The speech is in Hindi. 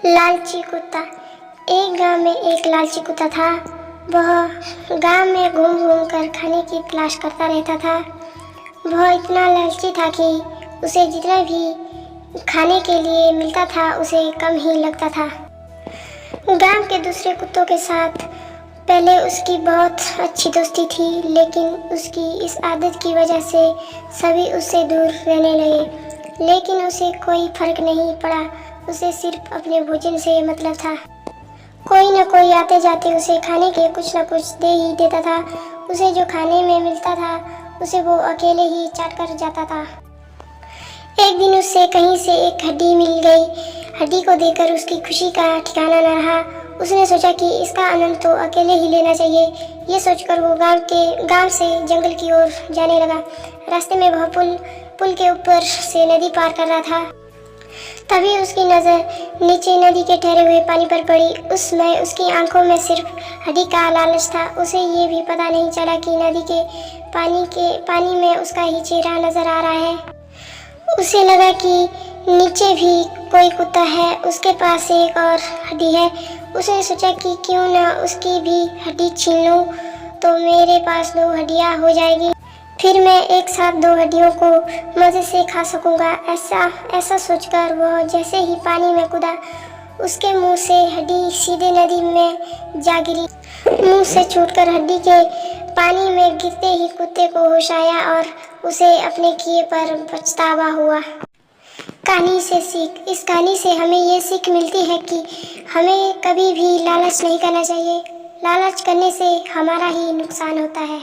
लालची कुत्ता। एक गांव में एक लालची कुत्ता था। वह गांव में घूम घूम कर खाने की तलाश करता रहता था। वह इतना लालची था कि उसे जितना भी खाने के लिए मिलता था उसे कम ही लगता था। गांव के दूसरे कुत्तों के साथ पहले उसकी बहुत अच्छी दोस्ती थी, लेकिन उसकी इस आदत की वजह से सभी उससे दूर रहने लगे। लेकिन उसे कोई फर्क नहीं पड़ा, उसे सिर्फ अपने भोजन से मतलब था। कोई न कोई आते जाते उसे खाने के कुछ न कुछ दे ही देता था। उसे जो खाने में मिलता था उसे वो अकेले ही चाट कर जाता था। एक दिन उससे कहीं से एक हड्डी मिल गई। हड्डी को देखकर उसकी खुशी का ठिकाना न रहा। उसने सोचा कि इसका आनंद तो अकेले ही लेना चाहिए। ये सोचकर वो गांव से जंगल की ओर जाने लगा। रास्ते में वह पुल के ऊपर से नदी पार कर रहा था। तभी उसकी नज़र नीचे नदी के ठहरे हुए पानी पर पड़ी। उस समय उसकी आंखों में सिर्फ हड्डी का लालच था। उसे ये भी पता नहीं चला कि नदी के पानी में उसका ही चेहरा नजर आ रहा है। उसे लगा कि नीचे भी कोई कुत्ता है, उसके पास एक और हड्डी है। उसने सोचा कि क्यों ना उसकी भी हड्डी छीन लूं, तो मेरे पास 2 हड्डियां हो जाएगी। फिर मैं एक साथ 2 हड्डियों को मज़े से खा सकूंगा। ऐसा सोचकर वह जैसे ही पानी में कूदा, उसके मुंह से हड्डी सीधे नदी में जा गिरी। मुंह से छूटकर हड्डी के पानी में गिरते ही कुत्ते को होश आया और उसे अपने किए पर पछतावा हुआ। कहानी से सीख। इस कहानी से हमें ये सीख मिलती है कि हमें कभी भी लालच नहीं करना चाहिए। लालच करने से हमारा ही नुकसान होता है।